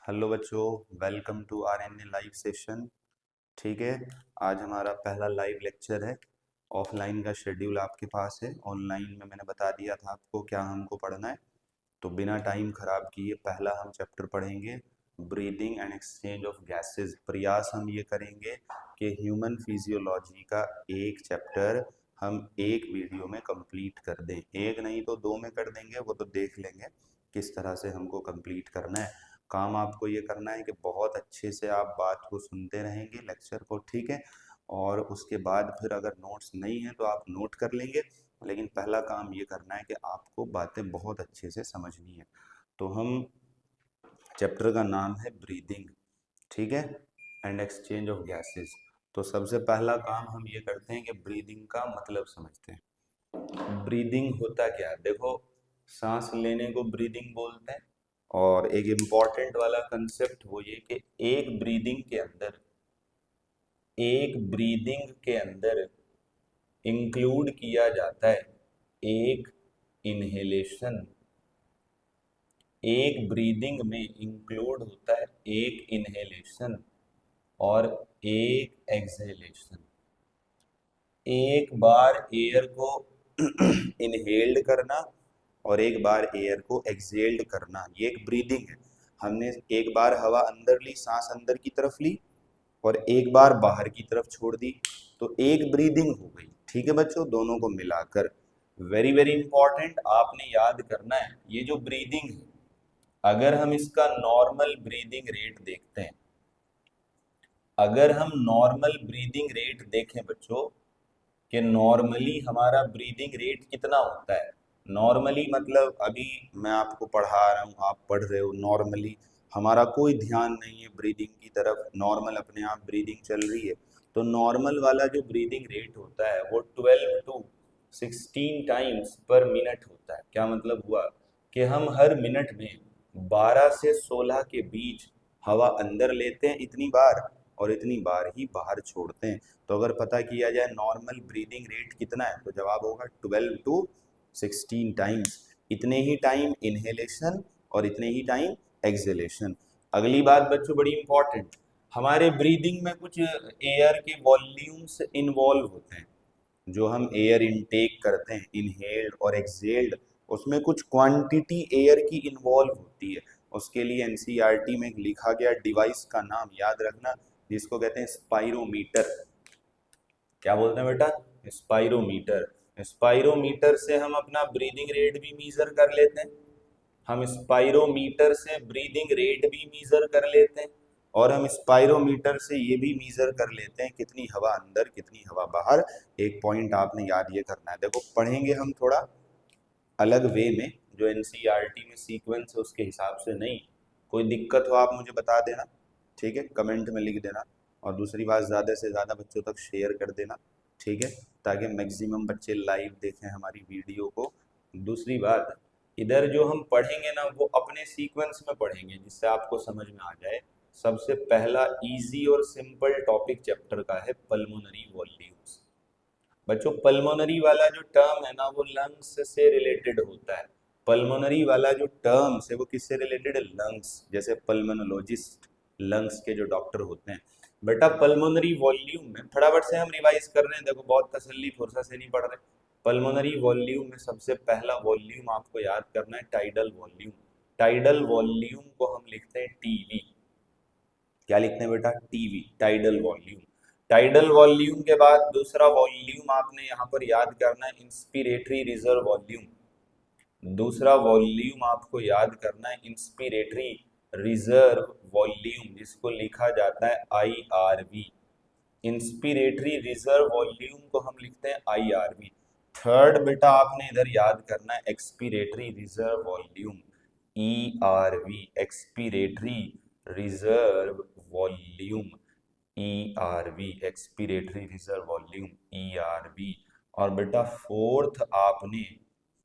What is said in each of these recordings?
Hello बच्चों, welcome to RNA live session. ठीक है। आज हमारा पहला लाइव लेक्चर है। ऑफलाइन का शेड्यूल आपके पास है, ऑनलाइन में मैंने बता दिया था आपको क्या हमको पढ़ना है। तो बिना टाइम खराब किए पहला हम चैप्टर पढ़ेंगे, breathing and exchange of gases. प्रयास हम ये करेंगे कि ह्यूमन फिजियोलॉजी का एक चैप्टर हम एक वीडियो में कंप्लीट कर दें। एक नहीं तो दो में कर देंगे, वो तो देख लेंगे किस तरह से हमको कंप्लीट करना है। काम आपको ये करना है कि बहुत अच्छे से आप बात को सुनते रहेंगे, लेक्चर को, ठीक है। और उसके बाद फिर अगर नोट्स नहीं है तो आप नोट कर लेंगे, लेकिन पहला काम ये करना है कि आपको बातें बहुत अच्छे से समझनी है। तो हम चैप्टर का नाम है ब्रीदिंग, ठीक है, एंड एक्सचेंज ऑफ गैसेस। तो सबसे पहला काम हम ये करते हैं कि ब्रीदिंग का मतलब समझते हैं। ब्रीदिंग होता क्या है? देखो, सांस लेने को ब्रीदिंग बोलते हैं। और एक इम्पॉर्टेंट वाला कंसेप्ट वो ये कि एक ब्रीदिंग के अंदर इंक्लूड किया जाता है एक इनहेलेशन। एक ब्रीदिंग में इंक्लूड होता है एक इनहेलेशन और एक एक्सहेलेशन। एक बार एयर को इनहेल्ड करना और एक बार एयर को एक्सहेल्ड करना, ये एक ब्रीदिंग है। हमने एक बार हवा अंदर ली, सांस अंदर की तरफ ली, और एक बार बाहर की तरफ छोड़ दी, तो एक ब्रीदिंग हो गई। ठीक है बच्चों, दोनों को मिलाकर वेरी वेरी इंपॉर्टेंट आपने याद करना है। ये जो ब्रीदिंग है, अगर हम इसका नॉर्मल ब्रीदिंग रेट देखते हैं, अगर हम नॉर्मल ब्रीदिंग रेट देखें बच्चों, कि नॉर्मली हमारा ब्रीदिंग रेट कितना होता है। नॉर्मली मतलब अभी मैं आपको पढ़ा रहा हूँ, आप पढ़ रहे हो, नॉर्मली हमारा कोई ध्यान नहीं है ब्रीदिंग की तरफ, नॉर्मल अपने आप ब्रीदिंग चल रही है। तो नॉर्मल वाला जो ब्रीदिंग रेट होता है वो 12 टू 16 टाइम्स पर मिनट होता है। क्या मतलब हुआ कि हम हर मिनट में 12 से 16 के बीच हवा अंदर लेते हैं इतनी बार, और इतनी बार ही बाहर छोड़ते हैं। तो अगर पता किया जाए नॉर्मल ब्रीदिंग रेट कितना है, तो जवाब होगा 12 टू 16 टाइम्स। इतने ही टाइम इनहेलेशन और इतने ही टाइम एक्सहेलेशन। अगली बात बच्चों बड़ी इंपॉर्टेंट, हमारे ब्रीदिंग में कुछ एयर के वॉल्यूम्स इन्वॉल्व होते हैं। जो हम एयर इनटेक करते हैं, इनहेल्ड और एक्सहेल्ड, उसमें कुछ क्वांटिटी एयर की इन्वॉल्व होती है। उसके लिए एनसीईआरटी में लिखा गया डिवाइस का नाम याद रखना, जिसको कहते हैं स्पाइरोमीटर। क्या बोलते हैं बेटा? स्पाइरोमीटर। स्पाइरोमीटर से हम अपना ब्रीदिंग रेट भी मीजर कर लेते हैं। हम स्पाइरोमीटर से ब्रीदिंग रेट भी मीजर कर लेते हैं, और हम स्पाइरोमीटर से ये भी मीजर कर लेते हैं कितनी हवा अंदर कितनी हवा बाहर। एक पॉइंट आपने याद ये करना है। देखो, पढ़ेंगे हम थोड़ा अलग वे में, जो एनसीईआरटी में सीक्वेंस है उसके हिसाब से नहीं। कोई दिक्कत हो आप मुझे बता देना, ठीक है, कमेंट में लिख देना। और दूसरी बात, ज़्यादा से ज़्यादा बच्चों तक शेयर कर देना, ठीक है, ताकि मैक्सिमम बच्चे लाइव देखें हमारी वीडियो को। दूसरी बात, इधर जो हम पढ़ेंगे ना वो अपने सीक्वेंस में पढ़ेंगे जिससे आपको समझ में आ जाए। सबसे पहला इजी और सिंपल टॉपिक चैप्टर का है पल्मोनरी वॉल्यूम्स। बच्चों, पल्मोनरी वाला जो टर्म है ना वो लंग्स से रिलेटेड होता है। पल्मोनरी वाला जो टर्म्स है वो किससे रिलेटेड है? लंग्स। जैसे पल्मोनोलॉजिस्ट, लंग्स के जो डॉक्टर होते हैं। बेटा, पल्मोनरी वॉल्यूम में फटाफट से हम रिवाइज कर रहे हैं, देखो बहुत तसल्ली फुर्सत से नहीं पढ़ रहे। पल्मोनरी वॉल्यूम में सबसे पहला वॉल्यूम आपको याद करना है टाइडल वॉल्यूम। टाइडल वॉल्यूम को हम लिखते हैं टीवी। क्या लिखते हैं बेटा? TV, tidal volume. Tidal volume के बाद दूसरा वॉल्यूम आपने यहाँ पर याद करना है इंस्पिरेटरी रिजर्व वॉल्यूम। दूसरा वॉल्यूम आपको याद करना है इंस्पिरेटरी रिजर्व वॉल्यूम, जिसको लिखा जाता है IRV। इंस्पिरेटरी रिजर्व वॉल्यूम को हम लिखते हैं IRV। थर्ड बेटा आपने इधर याद करना है expiratory reserve volume, ERV। Expiratory reserve volume, ERV। Expiratory reserve volume, ERV। और बेटा फोर्थ आपने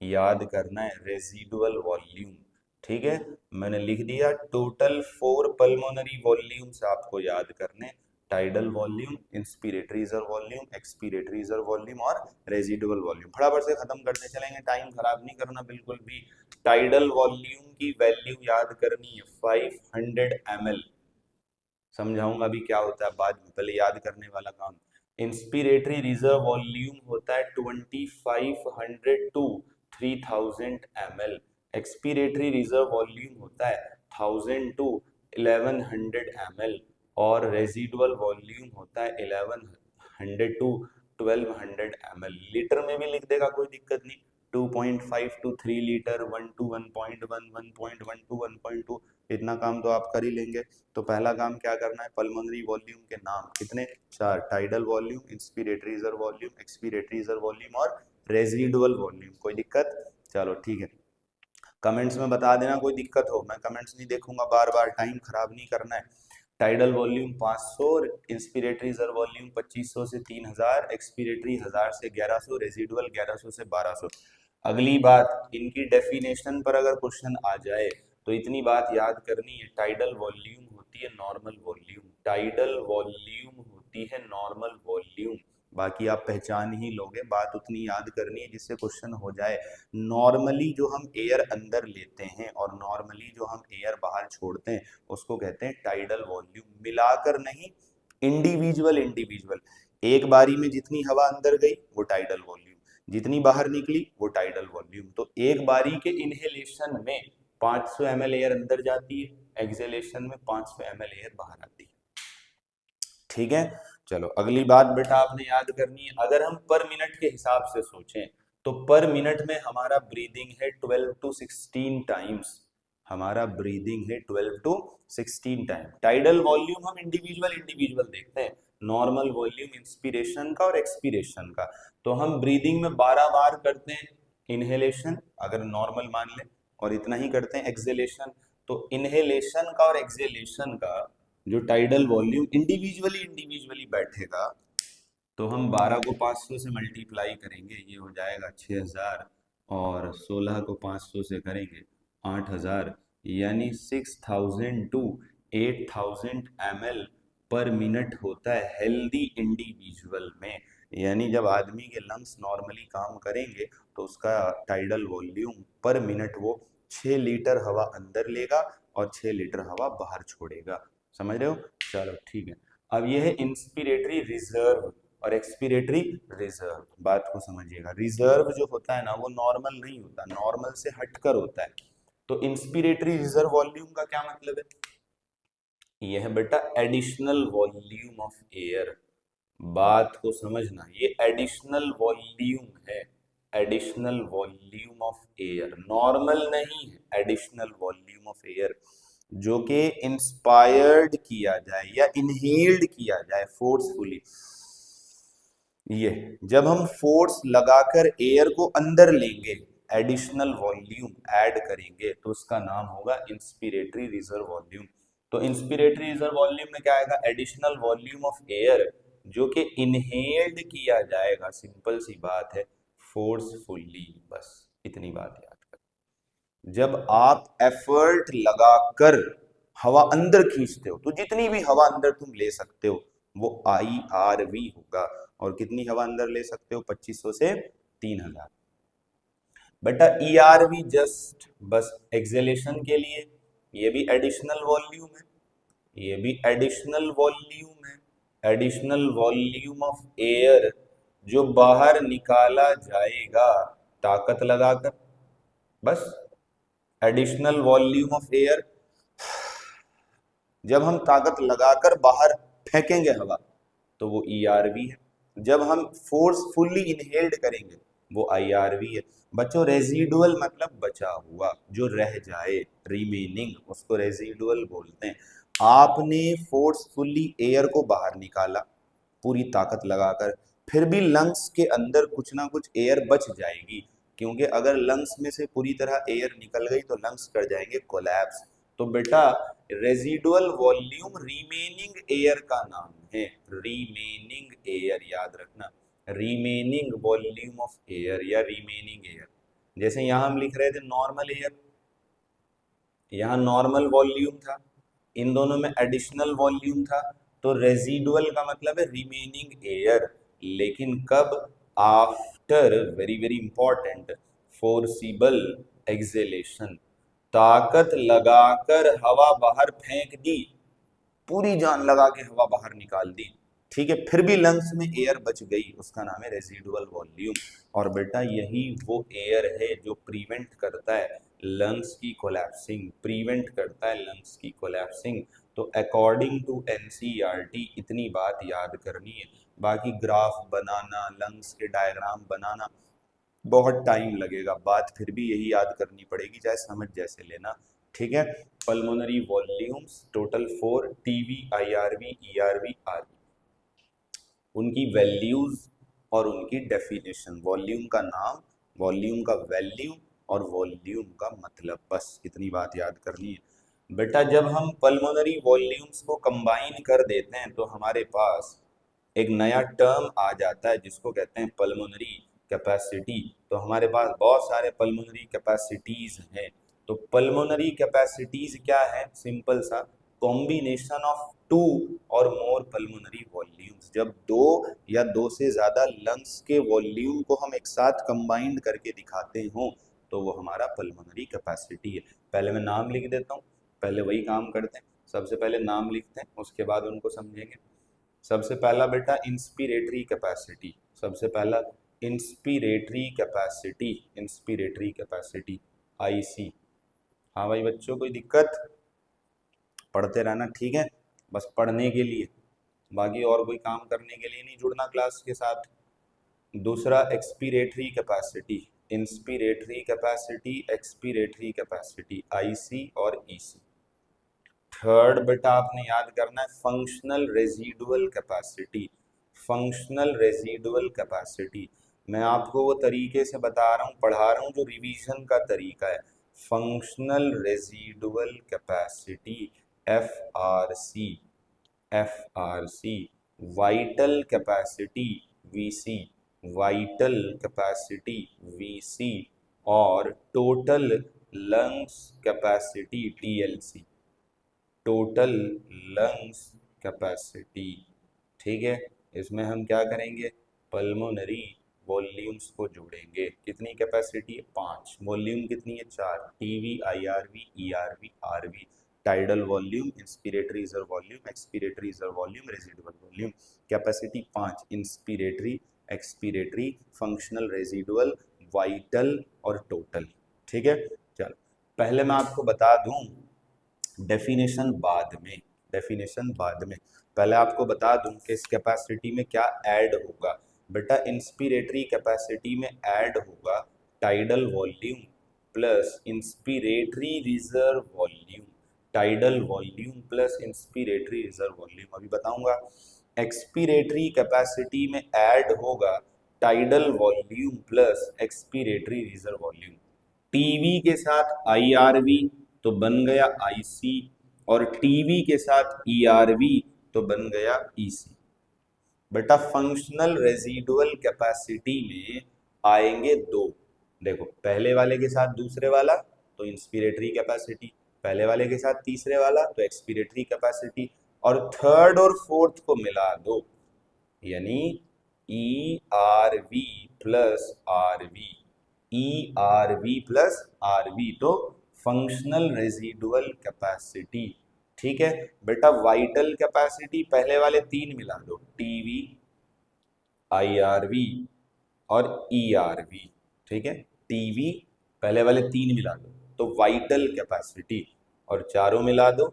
याद करना है रेजिडुअल वॉल्यूम। ठीक है, मैंने लिख दिया टोटल 4 पल्मोनरी वॉल्यूम्स आपको याद करने। Tidal volume, inspiratory reserve volume, expiratory reserve volume और रेजिडुअल वॉल्यूम। फटाफट से खत्म करते चलेंगे, टाइम खराब नहीं करना बिल्कुल भी। टाइडल वॉल्यूम की वैल्यू याद करनी है 500 ml। समझाऊंगा अभी क्या होता है बाद में, पहले याद करने वाला काम। इंस्पिरेटरी रिजर्व वॉल्यूम होता है 2500 to 3000 ml। Expiratory reserve volume होता है 1000 टू 1100 ml। और रेजिडुअल वॉल्यूम होता है 1100 टू 1200 ml। लीटर में भी लिख देगा, कोई दिक्कत नहीं। 2.5 टू 3 लीटर, 1 टू 1.1, 1.1 टू 1.2, इतना काम तो आप कर ही लेंगे। तो पहला काम क्या करना है, पल्मोनरी वॉल्यूम के नाम कितने, 4। Tidal volume, inspiratory reserve volume, expiratory reserve volume और रेजिडुअल वॉल्यूम। कोई दिक्कत? चलो ठीक है, कमेंट्स में बता देना कोई दिक्कत हो, मैं कमेंट्स नहीं देखूंगा बार बार, टाइम खराब नहीं करना है। Tidal volume 500, inspiratory reserve volume 2500 से 3000, एक्सपीरेटरी 1000 से 1100, रेजिडुअल 1100 से 1200। अगली बात, इनकी डेफिनेशन पर अगर क्वेश्चन आ जाए तो इतनी बात याद करनी है, टाइडल वॉल्यूम होती है नॉर्मल वॉल्यूम, टाइडल वॉल्यूम होती है नॉर्मल वॉल्यूम। बाकी आप पहचान ही लोगे, बात उतनी याद करनी है जिससे क्वेश्चन हो जाए। नॉर्मली जो हम एयर अंदर लेते हैं और नॉर्मली जो हम एयर बाहर छोड़ते हैं उसको कहते हैं टाइडल वॉल्यूम, मिलाकर नहीं, इंडिविजुअल इंडिविजुअल। एक बारी में जितनी हवा अंदर गई वो टाइडल वॉल्यूम, जितनी बाहर निकली वो टाइडल वॉल्यूम। तो एक बारी के इनहेलेशन में 500 ml एयर अंदर जाती है, एक्सहेलेशन में 500 ml एयर बाहर आती है। ठीक है, चलो अगली बात बेटा आपने याद करनी है, अगर हम पर मिनट के हिसाब से सोचें तो पर मिनट में हमारा ब्रीदिंग है 12 टू 16 टाइम्स, हमारा ब्रीदिंग है 12 टू 16 टाइम। टाइडल वॉल्यूम हम इंडिविजुअल इंडिविजुअल देखते हैं, नॉर्मल वॉल्यूम इंस्पिरेशन का और एक्सपीरेशन का। तो हम ब्रीदिंग में 12 बार करते हैं इनहेलेशन, अगर नॉर्मल मान लें, और इतना ही करते हैं एक्सहेलेशन। तो इनहेलेशन का और एक्सहेलेशन का जो टाइडल वॉल्यूम इंडिविजुअली इंडिविजुअली बैठेगा, तो हम 12 को 500 से मल्टीप्लाई करेंगे, ये हो जाएगा 6000, और 16 को 500 से करेंगे 8000, यानी 6000 टू 8000 ml पर मिनट होता है हेल्दी इंडिविजुअल में। यानी जब आदमी के लंग्स नॉर्मली काम करेंगे तो उसका टाइडल वॉल्यूम पर मिनट वो 6 लीटर हवा अंदर लेगा और 6 लीटर हवा बाहर छोड़ेगा। समझ रहे हो? चलो ठीक है, अब ये है इंस्पिरेटरी रिजर्व और एक्सपिरेटरी रिजर्व। बात को समझिएगा, रिजर्व जो होता है ना वो नॉर्मल नहीं होता, नॉर्मल से हटकर होता है। तो इंस्पिरेटरी रिजर्व वॉल्यूम का क्या मतलब है, यह है बेटा एडिशनल वॉल्यूम ऑफ एयर। बात को समझना, ये एडिशनल वॉल्यूम है, additional volume of air, normal नहीं है, एडिशनल वॉल्यूम ऑफ एयर जो कि इंस्पायर्ड किया जाए या इनहेल्ड किया जाए फोर्सफुली। ये जब हम फोर्स लगाकर एयर को अंदर लेंगे, एडिशनल वॉल्यूम ऐड करेंगे, तो उसका नाम होगा इंस्पिरेटरी रिजर्व वॉल्यूम। तो इंस्पिरेटरी रिजर्व वॉल्यूम में क्या आएगा, एडिशनल वॉल्यूम ऑफ एयर जो कि इनहेल्ड किया जाएगा, सिंपल सी बात है, फोर्सफुली। बस इतनी बात याद कर। जब आप एफर्ट लगाकर हवा अंदर खींचते हो तो जितनी भी हवा अंदर तुम ले सकते हो वो IRV होगा। और कितनी हवा अंदर ले सकते हो, 2500 से 3000। बेटा ERV जस्ट बस एक्सेलेशन के लिए, ये भी एडिशनल वॉल्यूम है, ये भी एडिशनल वॉल्यूम है, एडिशनल वॉल्यूम ऑफ एयर जो बाहर निकाला जाएगा ताकत लगाकर। बस एडिशनल वॉल्यूम ऑफ एयर, जब हम ताकत लगाकर बाहर फेंकेंगे हवा तो वो ERV है, जब हम फोर्सफुली इनहेल्ड करेंगे वो IRV है। बच्चों रेजिडुअल मतलब बचा हुआ, जो रह जाए, रिमेनिंग, उसको रेजिडुअल बोलते हैं। आपने फोर्सफुली एयर को बाहर निकाला पूरी ताकत लगाकर, फिर भी लंग्स के अंदर कुछ ना कुछ एयर बच जाएगी, क्योंकि अगर लंग्स में से पूरी तरह एयर निकल गई तो लंग्स कर जाएंगे कोलैप्स। तो बेटा रेजिडुअल वॉल्यूम रिमेनिंग एयर का नाम है, रिमेनिंग एयर, याद रखना, रिमेनिंग वॉल्यूम ऑफ एयर या रिमेनिंग एयर। जैसे यहां हम लिख रहे थे नॉर्मल एयर, यहाँ नॉर्मल वॉल्यूम था, इन दोनों में एडिशनल वॉल्यूम था, तो रेजिडुअल का मतलब है रिमेनिंग एयर, लेकिन कब? After, very very important, forcible acceleration, ताकत लगाकर हवा बाहर फेंक दी, पूरी जान लगा के हवा बाहर निकाल दी, ठीक है, फिर भी लंग्स में एयर बच गई, उसका नाम है रेजिडुअल वॉल्यूम। और बेटा यही वो एयर है जो प्रिवेंट करता है लंग्स की कोलैप्सिंग, प्रिवेंट करता है लंग्स की कोलैप्सिंग। तो अकॉर्डिंग टू एनसीईआरटी इतनी बात याद करनी है, बाकी ग्राफ बनाना, लंग्स के डायग्राम बनाना बहुत टाइम लगेगा, बात फिर भी यही याद करनी पड़ेगी, चाहे समझ जैसे लेना, ठीक है। Pulmonary volumes total 4, TV, IRV, ERV, RV, उनकी वैल्यूज और उनकी डेफिनेशन, वॉल्यूम का नाम, वॉल्यूम का वैल्यू और वॉल्यूम का मतलब, बस इतनी बात याद करनी है बेटा। जब हम पल्मोनरी वॉल्यूम्स को कंबाइन कर देते हैं तो हमारे पास एक नया टर्म आ जाता है जिसको कहते हैं पल्मोनरी कैपेसिटी। तो हमारे पास बहुत सारे पल्मोनरी कैपेसिटीज हैं। तो पल्मोनरी कैपेसिटीज क्या है? सिंपल सा, कॉम्बिनेशन ऑफ टू और मोर पल्मोनरी वॉल्यूम्स। जब दो या दो से ज्यादा लंग्स के वॉल्यूम को हम एक साथ कंबाइंड करके दिखाते हो तो वो हमारा पल्मोनरी कैपेसिटी है। पहले मैं नाम लिख देता हूँ, पहले वही काम करते हैं, सबसे पहले नाम लिखते हैं, उसके बाद उनको समझेंगे। सबसे पहला बेटा इंस्पिरेटरी कैपेसिटी, सबसे पहला inspiratory capacity, inspiratory capacity IC. हाँ भाई बच्चों, कोई दिक्कत? पढ़ते रहना, ठीक है, बस पढ़ने के लिए, बाकी और कोई काम करने के लिए नहीं जुड़ना क्लास के साथ। दूसरा expiratory capacity, inspiratory capacity, expiratory capacity IC और ईसी। थर्ड बेटा आपने याद करना है functional residual capacity, functional residual capacity. मैं आपको वो तरीके से बता रहा हूँ, पढ़ा रहा हूँ जो रिवीजन का तरीका है। Functional residual capacity, F R C, F R C. Vital capacity, V C, vital capacity, V C. और total lungs capacity, T L C, total lungs capacity, ठीक है। इसमें हम क्या करेंगे? पल्मोनरी वॉल्यूम्स को जोड़ेंगे। कितनी कैपेसिटी है? 5। वॉल्यूम कितनी है? 4। TV, IRV, ERV, RV. Tidal volume, inspiratory reserve volume, expiratory reserve volume, residual volume. Capacity 5, inspiratory, expiratory, functional, residual, vital और टोटल, ठीक है। चलो पहले मैं आपको बता दूं, डेफिनेशन बाद में, डेफिनेशन बाद में, पहले आपको बता दूं कि इस कैपेसिटी में क्या ऐड होगा। बेटा इंस्पिरेटरी कैपेसिटी में ऐड होगा tidal volume plus inspiratory reserve volume, tidal volume plus inspiratory reserve volume अभी बताऊंगा। एक्सपिरेटरी कैपेसिटी में ऐड होगा tidal volume plus expiratory reserve volume. TV के साथ आईआरवी तो बन गया आईसी, और टीवी के साथ ईआरवी तो बन गया ईसी। बेटा फंक्शनल रेजिडुअल कैपेसिटी में आएंगे दो, देखो पहले वाले के साथ दूसरे वाला तो इंस्पिरेटरी कैपेसिटी, पहले वाले के साथ तीसरे वाला तो एक्सपिरेटरी कैपेसिटी, और थर्ड और फोर्थ को मिला दो, यानी E R V plus R V, E R V plus R V, तो फंक्शनल रेजिडुअल कैपेसिटी, ठीक है। बेटा वाइटल कैपेसिटी पहले वाले 3 मिला दो, टीवी, आईआरवी और ईआरवी, ठीक है। टीवी पहले वाले 3 मिला दो तो वाइटल कैपेसिटी, और चारों मिला दो,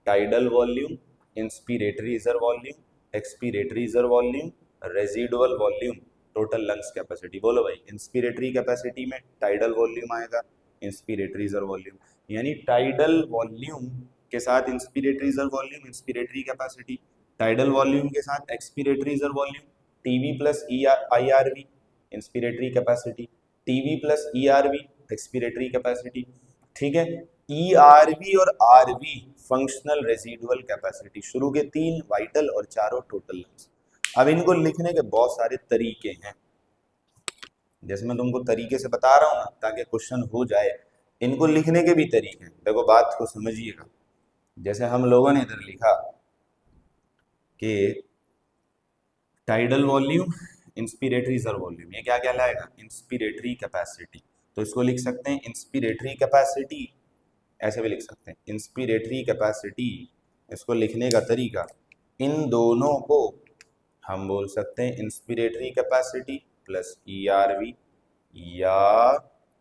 tidal volume, inspiratory reserve volume, expiratory reserve volume, residual volume, total lungs capacity. बोलो भाई, इंस्पिरेटरी कैपेसिटी में टाइडल वॉल्यूम आएगा, इंस्पिरेटरी रिजर्व वॉल्यूम, यानी टाइडल वॉल्यूम के साथ inspiratory reserve volume, inspiratory capacity, tidal volume के साथ expiratory reserve volume, TV plus IRV, inspiratory capacity, TV plus ERV, expiratory capacity, ठीक है। ईआरवी और आरवी फंक्शनल रेजिडुअल कैपेसिटी, शुरू के 3 वाइटल और चारों टोटल लंग्स। अब इनको लिखने के बहुत सारे तरीके हैं, जैसे मैं तुमको तरीके से बता रहा हूं ना ताकि क्वेश्चन हो जाए, इनको लिखने के भी तरीके हैं। देखो बात को समझिएगा, जैसे हम लोगों ने इधर लिखा कि tidal volume, inspiratory reserve volume, ये क्या कहलाएगा? Inspiratory capacity. तो इसको लिख सकते हैं इंस्पिरेटरी कैपेसिटी, ऐसे भी लिख सकते हैं इंस्पिरेटरी कैपेसिटी। इसको लिखने का तरीका, इन दोनों को हम बोल सकते हैं इंस्पिरेटरी कैपेसिटी प्लस ERV, या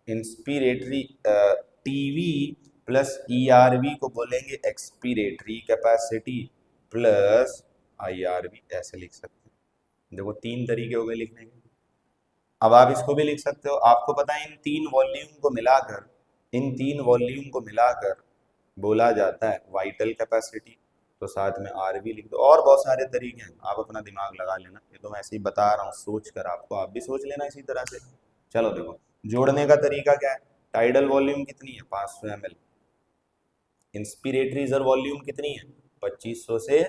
इंस्पिरेटरी टीवी प्लस ERV को बोलेंगे एक्सपिरेटरी कैपेसिटी प्लस IRV, ऐसे लिख सकते हैं। देखो तीन तरीके हो गए लिखने के। अब आप इसको भी लिख सकते हो, आपको पता है इन तीन वॉल्यूम को मिलाकर बोला जाता है वाइटल कैपेसिटी, तो साथ में RV लिख दो। और बहुत सारे तरीके हैं, आप अपना दिमाग लगा लेना, ये तो मैं ऐसे ही बता रहा हूँ सोच कर आपको, आप भी सोच लेना इसी तरह से। चलो देखो, जोड़ने का तरीका क्या है? टाइडल वॉल्यूम कितनी है? 500 ml। इंस्पिरेटरी रिजर्व वॉल्यूम कितनी है? 2500 से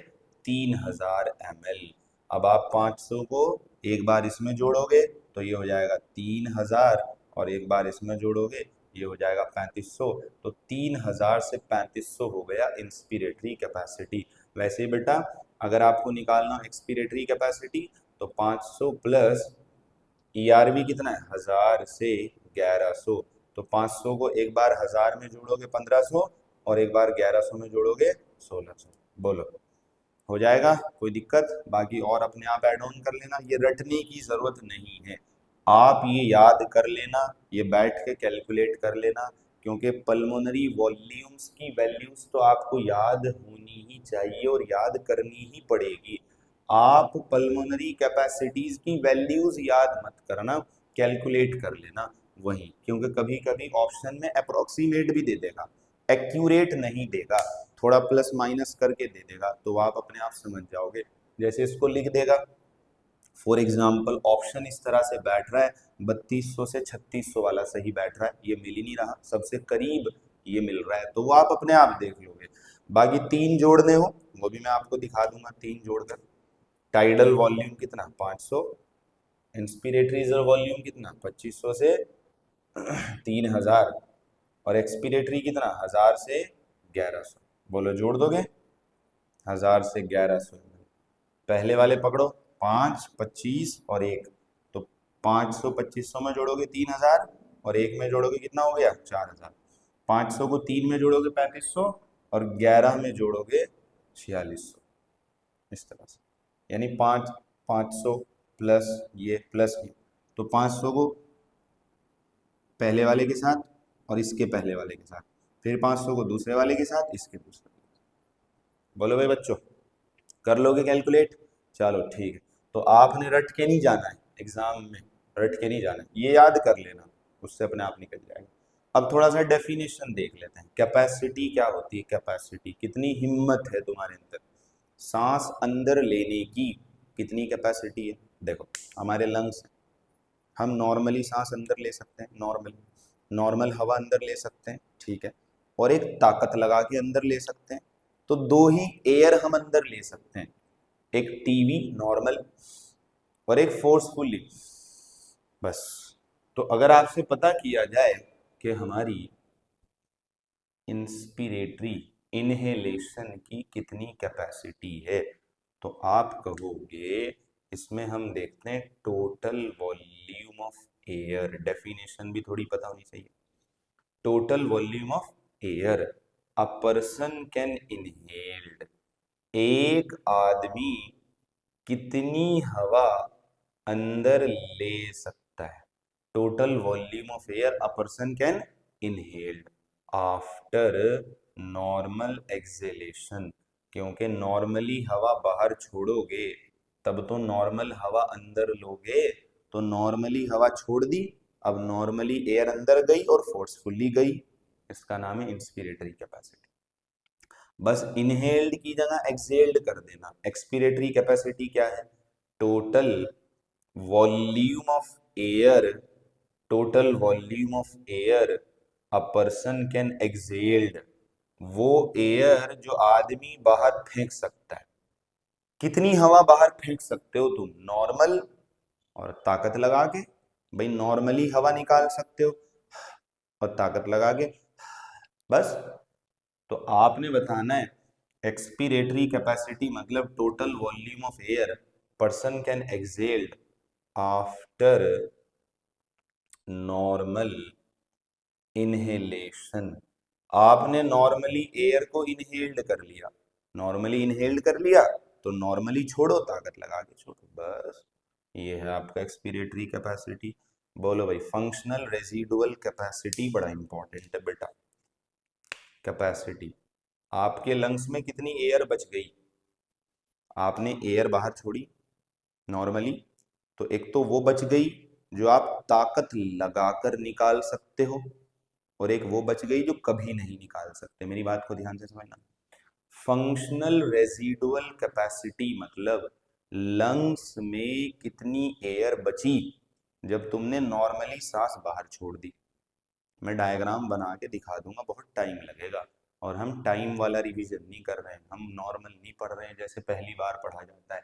3000 ml। अब आप 500 को एक बार इसमें जोड़ोगे तो ये हो जाएगा 3000, और एक बार इसमें जोड़ोगे ये हो जाएगा 3500। तो 3000 से 3500 हो गया इंस्पिरेटरी कैपेसिटी। वैसे बेटा अगर आपको निकालना एक्सपिरेटरी कैपेसिटी तो 500 प्लस ERV कितना है? 1000 से 1100। तो 500 को एक बार 1000 में जोड़ोगे 1500, और एक बार 1100 में जोड़ोगे 1600। बोलो हो जाएगा? कोई दिक्कत? बाकी और अपने आप ऐड ऑन कर लेना, ये रटने की जरूरत नहीं है, आप ये याद कर लेना, ये बैठ के कैलकुलेट कर लेना, क्योंकि पल्मोनरी वॉल्यूम्स की वैल्यूज तो आपको याद होनी ही चाहिए और याद करनी ही पड़ेगी। आप पल्मोनरी कैपेसिटीज की वैल्यूज याद मत करना, कैलकुलेट कर लेना वही, क्योंकि कभी कभी ऑप्शन में अप्रोक्सीमेट भी दे देगा, एक्यूरेट नहीं देगा, थोड़ा प्लस माइनस करके दे देगा, तो आप अपने आप समझ जाओगे। जैसे इसको लिख देगा, फॉर एग्जाम्पल ऑप्शन इस तरह से बैठ रहा है, 3200 से 3600 वाला सही बैठ रहा है, ये मिल ही नहीं रहा, सबसे करीब ये मिल रहा है, तो वो आप अपने आप देख लोगे। बाकी तीन जोड़ने हो वो भी मैं आपको दिखा दूंगा, तीन जोड़कर। टाइडल वॉल्यूम कितना? 500। इंस्पिरेटरी रिजर्व वॉल्यूम कितना? 2500 से 3000। और एक्सपिरेटरी कितना? 1000 से 1100। बोलो जोड़ दोगे? 1000 से 1100। पहले वाले पकड़ो, 5, 25 और 1, तो 500 2500 में जोड़ोगे 3000, और एक में जोड़ोगे कितना हो गया? 4000। 500 को 3 में जोड़ोगे 3500, और 11 में जोड़ोगे 4600, इस तरह से। यानी 500 प्लस ये, तो 500 को पहले वाले के साथ और इसके पहले वाले के साथ, फिर 500 को दूसरे वाले के साथ, इसके दूसरे वाले के साथ। बोलो भाई बच्चों, कर लोगे कैलकुलेट? चलो ठीक है। तो आपने रट के नहीं जाना है एग्जाम में, रट के नहीं जाना है, ये याद कर लेना, उससे अपने आप निकल जाएगा। अब थोड़ा सा डेफिनेशन देख लेते हैं, कैपेसिटी क्या होती है? कैपेसिटी, कितनी हिम्मत है तुम्हारे अंदर सांस अंदर लेने की, कितनी कैपेसिटी है? देखो हमारे लंग्स, हम नॉर्मली सांस अंदर ले सकते हैं, नॉर्मल हवा अंदर ले सकते हैं, ठीक है, और एक ताकत लगा के अंदर ले सकते हैं। तो दो ही एयर हम अंदर ले सकते हैं, एक टीवी नॉर्मल और एक फोर्सफुली, बस। तो अगर आपसे पता किया जाए कि हमारी इंस्पिरेटरी इनहेलेशन की कितनी कैपेसिटी है, तो आप कहोगे, इसमें हम देखते हैं total volume of air, definition भी थोड़ी पता होनी चाहिए। Total volume of air a person can inhaled, एक आदमी कितनी हवा अंदर ले सकता है? Total volume of air a person can inhaled after normal acceleration, क्योंकि नॉर्मली हवा बाहर छोड़ोगे तब तो नॉर्मल हवा अंदर लोगे, तो नॉर्मली हवा छोड़ दी, अब नॉर्मली एयर अंदर गई और फोर्सफुली गई, इसका नाम है इंस्पिरेटरी कैपेसिटी। बस इनहेल्ड की जगह एक्सहेल्ड कर देना। एक्सपिरेटरी कैपेसिटी क्या है? Total volume of air, total volume of air a person can exhaled, वो एयर जो आदमी बाहर फेंक सकता है। कितनी हवा बाहर फेंक सकते हो तुम? नॉर्मल और ताकत लगा के, भाई नॉर्मली हवा निकाल सकते हो और ताकत लगा के, बस। तो आपने बताना है एक्सपीरेटरी कैपेसिटी मतलब total volume of air person can excelled after normal inhalation. आपने नॉर्मली एयर को इनहेल्ड कर लिया, नॉर्मली इनहेल्ड कर लिया तो नॉर्मली छोड़ो, ताकत लगा के छोड़ो, बस ये है आपका एक्सपीरेटरी कैपेसिटी। बोलो भाई, फंक्शनल रेजिडुअल कैपेसिटी बड़ा इंपॉर्टेंट है बेटा। कैपेसिटी, आपके लंग्स में कितनी एयर बच गई, आपने एयर बाहर छोड़ी नॉर्मली, तो एक तो वो बच गई जो आप ताकत लगाकर निकाल सकते हो, और एक वो बच गई जो कभी नहीं निकाल सकते। मेरी बात को ध्यान से समझना। फंक्शनल रेजिडुअल कैपेसिटी मतलब लंग्स में कितनी एयर बची जब तुमने नॉर्मली सांस बाहर छोड़ दी। मैं डायग्राम बना के दिखा दूंगा, बहुत टाइम लगेगा, और हम टाइम वाला रिवीजन नहीं कर रहे हैं, हम नॉर्मल नहीं पढ़ रहे हैं जैसे पहली बार पढ़ा जाता है।